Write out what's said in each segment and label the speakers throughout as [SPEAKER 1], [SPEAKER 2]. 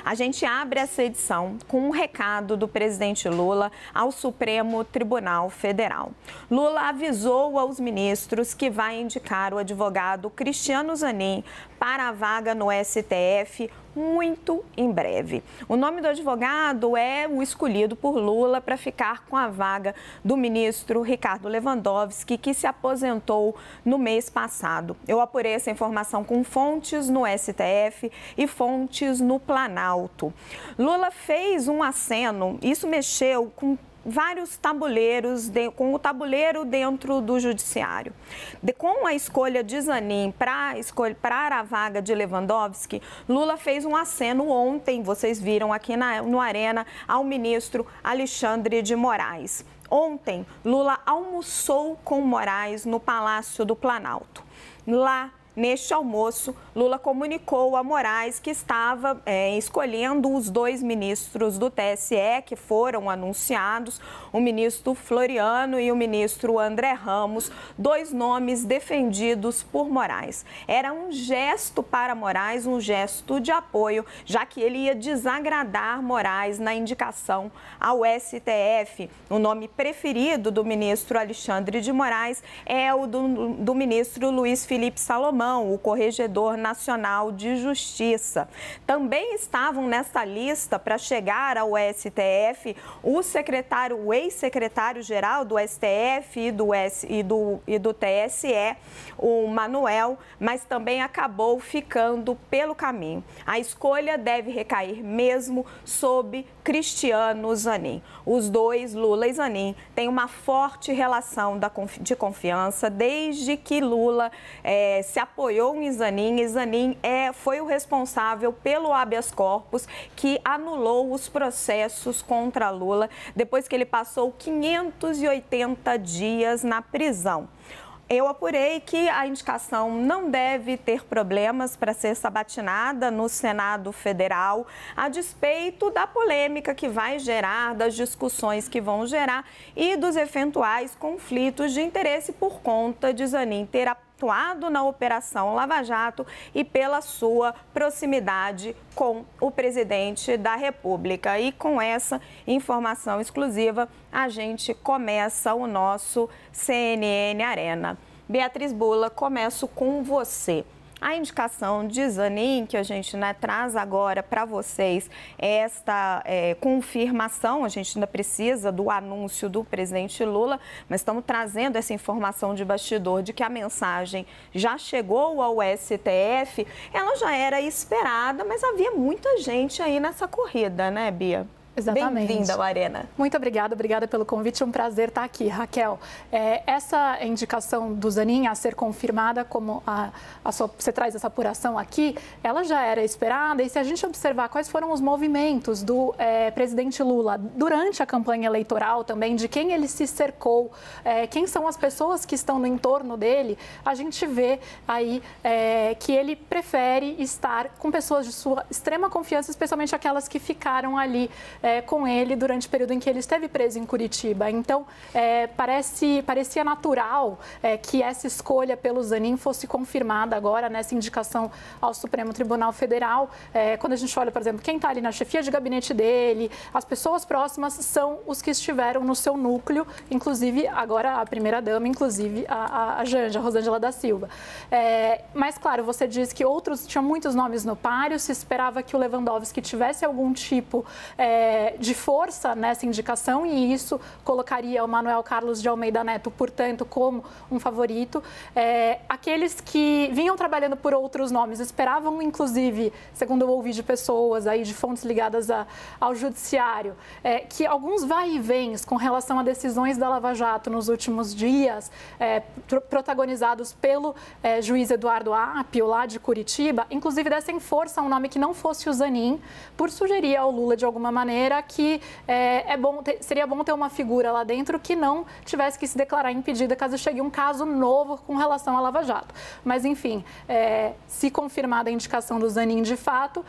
[SPEAKER 1] A gente abre essa edição com um recado do presidente Lula ao Supremo Tribunal Federal. Lula avisou aos ministros que vai indicar o advogado Cristiano Zanin para a vaga no STF muito em breve. O nome do advogado é o escolhido por Lula para ficar com a vaga do ministro Ricardo Lewandowski, que se aposentou no mês passado. Eu apurei essa informação com fontes no STF e fontes no Planalto. Lula fez um aceno, isso mexeu com vários tabuleiros, com o tabuleiro dentro do judiciário. Com a escolha de Zanin para a vaga de Lewandowski, Lula fez um aceno ontem, vocês viram aqui no Arena, ao ministro Alexandre de Moraes. Ontem, Lula almoçou com Moraes no Palácio do Planalto. Lá, neste almoço, Lula comunicou a Moraes que estava escolhendo os dois ministros do TSE que foram anunciados, o ministro Floriano e o ministro André Ramos, dois nomes defendidos por Moraes. Era um gesto para Moraes, um gesto de apoio, já que ele ia desagradar Moraes na indicação ao STF. O nome preferido do ministro Alexandre de Moraes é o do ministro Luiz Felipe Salomão, o Corregedor Nacional de Justiça. Também estavam nessa lista para chegar ao STF o ex-secretário-geral do STF e do TSE, o Manuel, mas também acabou ficando pelo caminho. A escolha deve recair mesmo sob Cristiano Zanin. Os dois, Lula e Zanin, têm uma forte relação de confiança desde que Lula se apoiou em Zanin, e Zanin foi o responsável pelo habeas corpus que anulou os processos contra Lula depois que ele passou 580 dias na prisão. Eu apurei que a indicação não deve ter problemas para ser sabatinada no Senado Federal, a despeito da polêmica que vai gerar, das discussões que vão gerar e dos eventuais conflitos de interesse por conta de Zanin ter atuado na Operação Lava Jato e pela sua proximidade com o presidente da República. E com essa informação exclusiva, a gente começa o nosso CNN Arena. Beatriz Bula, começo com você. A indicação de Zanin, que a gente traz agora para vocês, esta confirmação, a gente ainda precisa do anúncio do presidente Lula, mas estamos trazendo essa informação de bastidor de que a mensagem já chegou ao STF. Ela já era esperada, mas havia muita gente aí nessa corrida, né, Bia?
[SPEAKER 2] Exatamente.
[SPEAKER 1] Bem-vinda ao Arena.
[SPEAKER 2] Muito obrigada pelo convite, é um prazer estar aqui, Raquel. Essa indicação do Zanin a ser confirmada, como você traz essa apuração aqui, ela já era esperada, e se a gente observar quais foram os movimentos do presidente Lula durante a campanha eleitoral também, de quem ele se cercou, quem são as pessoas que estão no entorno dele, a gente vê aí que ele prefere estar com pessoas de sua extrema confiança, especialmente aquelas que ficaram ali com ele durante o período em que ele esteve preso em Curitiba. Então, parecia natural que essa escolha pelo Zanin fosse confirmada agora nessa indicação ao Supremo Tribunal Federal. Quando a gente olha, por exemplo, quem está ali na chefia de gabinete dele, as pessoas próximas são os que estiveram no seu núcleo, inclusive agora a primeira-dama, inclusive a Janja, a Rosângela da Silva. Mas, claro, você diz que tinham muitos nomes no páreo, se esperava que o Lewandowski tivesse algum tipo de força nessa indicação, e isso colocaria o Manuel Carlos de Almeida Neto, portanto, como um favorito. Aqueles que vinham trabalhando por outros nomes esperavam, inclusive, segundo eu ouvi de pessoas, aí, de fontes ligadas ao judiciário, que alguns vai e vens com relação a decisões da Lava Jato nos últimos dias, protagonizados pelo juiz Eduardo Apio, lá de Curitiba, inclusive dessem força a um nome que não fosse o Zanin, por sugerir ao Lula, de alguma maneira, que seria bom ter uma figura lá dentro que não tivesse que se declarar impedida caso chegue um caso novo com relação à Lava Jato. Mas, enfim, se confirmada a indicação do Zanin de fato,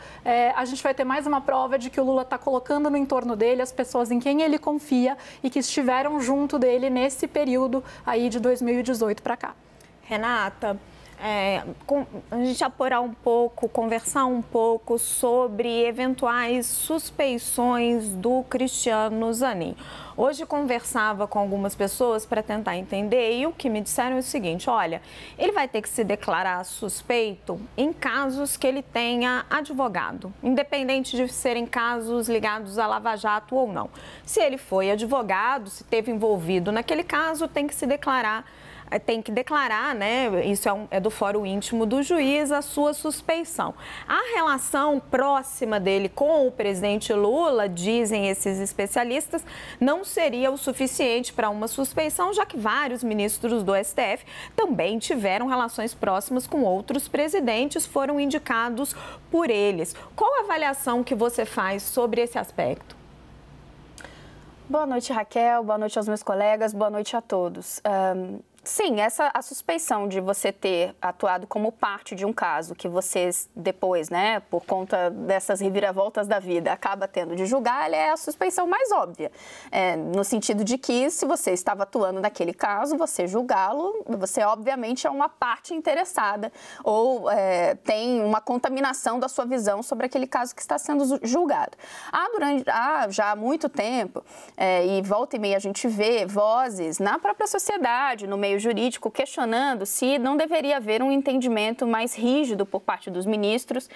[SPEAKER 2] a gente vai ter mais uma prova de que o Lula está colocando no entorno dele as pessoas em quem ele confia e que estiveram junto dele nesse período aí de 2018 para cá.
[SPEAKER 1] Renata, a gente apurar um pouco, conversar um pouco sobre eventuais suspeições do Cristiano Zanin. Hoje conversava com algumas pessoas para tentar entender e o que me disseram é o seguinte: olha, ele vai ter que se declarar suspeito em casos que ele tenha advogado, independente de serem casos ligados a Lava Jato ou não. Se ele foi advogado, se esteve envolvido naquele caso, tem que declarar, né? Isso é do fórum íntimo do juiz, a sua suspeição. A relação próxima dele com o presidente Lula, dizem esses especialistas, não seria o suficiente para uma suspeição, já que vários ministros do STF também tiveram relações próximas com outros presidentes, foram indicados por eles. Qual a avaliação que você faz sobre esse aspecto?
[SPEAKER 3] Boa noite, Raquel. Boa noite aos meus colegas. Boa noite a todos. Sim, a suspeição de você ter atuado como parte de um caso que você depois, né, por conta dessas reviravoltas da vida, acaba tendo de julgar, ela é a suspeição mais óbvia. No sentido de que, se você estava atuando naquele caso, você julgá-lo, você obviamente é uma parte interessada ou tem uma contaminação da sua visão sobre aquele caso que está sendo julgado. Já há muito tempo, e volta e meia a gente vê vozes na própria sociedade, no meio jurídico, questionando se não deveria haver um entendimento mais rígido por parte dos ministros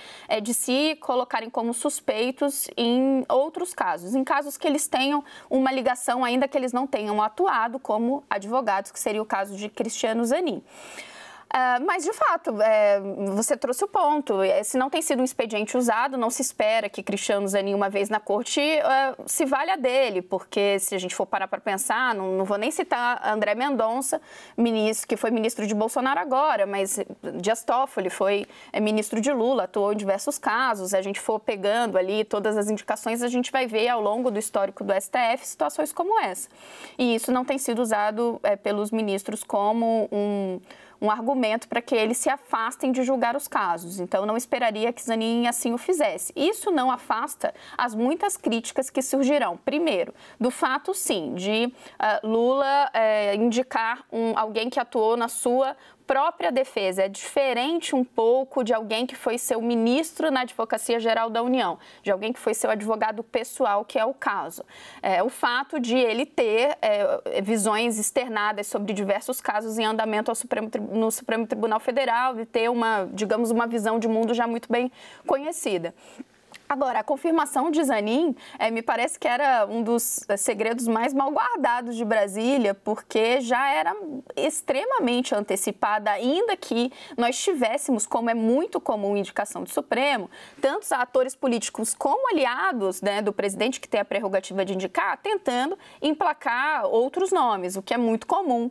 [SPEAKER 3] de se colocarem como suspeitos em outros casos, em casos que eles tenham uma ligação, ainda que eles não tenham atuado como advogados, que seria o caso de Cristiano Zanin. Mas, de fato, você trouxe o ponto. Se não tem sido um expediente usado, não se espera que Cristiano Zanin, uma vez na corte, se valha dele, porque se a gente for parar para pensar, não vou nem citar André Mendonça, ministro, que foi ministro de Bolsonaro agora, mas Dias Toffoli foi ministro de Lula, atuou em diversos casos. A gente for pegando ali todas as indicações, a gente vai ver ao longo do histórico do STF situações como essa. E isso não tem sido usado pelos ministros como um argumento para que eles se afastem de julgar os casos. Então, não esperaria que Zanin assim o fizesse. Isso não afasta as muitas críticas que surgirão. Primeiro, do fato, sim, de Lula indicar alguém que atuou na sua própria defesa. É diferente um pouco de alguém que foi seu ministro na Advocacia Geral da União, de alguém que foi seu advogado pessoal, que é o caso. O fato de ele ter visões externadas sobre diversos casos em andamento no Supremo Tribunal Federal e ter digamos, uma visão de mundo já muito bem conhecida. Agora, a confirmação de Zanin me parece que era um dos segredos mais mal guardados de Brasília, porque já era extremamente antecipada, ainda que nós tivéssemos, como é muito comum indicação do Supremo, tantos atores políticos como aliados, né, do presidente, que tem a prerrogativa de indicar, tentando emplacar outros nomes, o que é muito comum.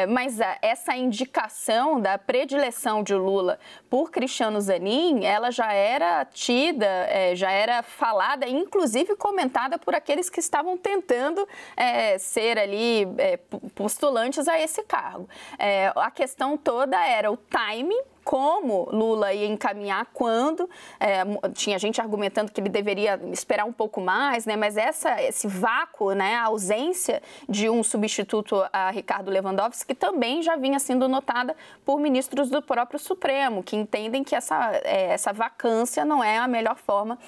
[SPEAKER 3] Mas essa indicação da predileção de Lula por Cristiano Zanin, ela já era tida, já era falada, inclusive comentada por aqueles que estavam tentando ser ali postulantes a esse cargo. A questão toda era o timing, como Lula ia encaminhar, quando. Tinha gente argumentando que ele deveria esperar um pouco mais, né? Mas esse vácuo, né? A ausência de um substituto a Ricardo Lewandowski, que também já vinha sendo notada por ministros do próprio Supremo, que entendem que essa vacância não é a melhor forma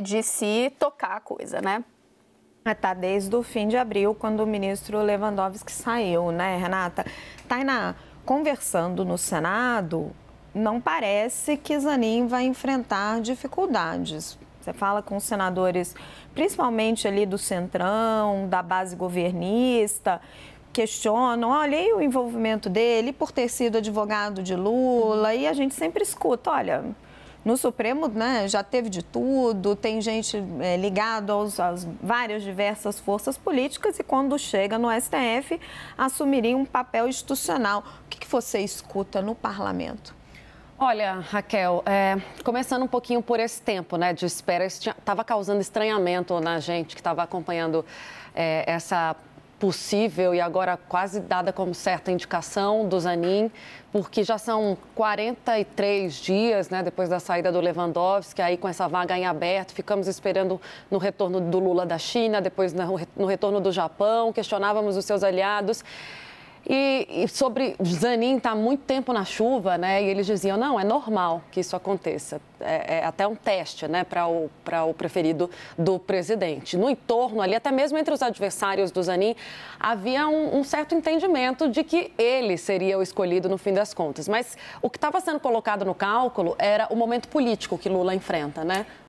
[SPEAKER 3] de se tocar a coisa, né?
[SPEAKER 1] Está desde o fim de abril, quando o ministro Lewandowski saiu, né, Renata? Tainá, conversando no Senado, não parece que Zanin vai enfrentar dificuldades. Você fala com os senadores, principalmente ali do Centrão, da base governista, questionam, olha, e o envolvimento dele por ter sido advogado de Lula? E a gente sempre escuta, olha, no Supremo, né, já teve de tudo, tem gente ligada às várias diversas forças políticas e quando chega no STF, assumiria um papel institucional. O que você escuta no parlamento?
[SPEAKER 4] Olha, Raquel, começando um pouquinho por esse tempo, né, de espera, estava causando estranhamento na gente que estava acompanhando essa possível e agora quase dada como certa indicação do Zanin, porque já são 43 dias, né, depois da saída do Lewandowski, aí com essa vaga em aberto, ficamos esperando no retorno do Lula da China, depois no retorno do Japão, questionávamos os seus aliados. E sobre Zanin estar muito tempo na chuva, né? E eles diziam, não, é normal que isso aconteça. É até um teste, né, para o preferido do presidente. No entorno ali, até mesmo entre os adversários do Zanin, havia um certo entendimento de que ele seria o escolhido no fim das contas. Mas o que estava sendo colocado no cálculo era o momento político que Lula enfrenta, né?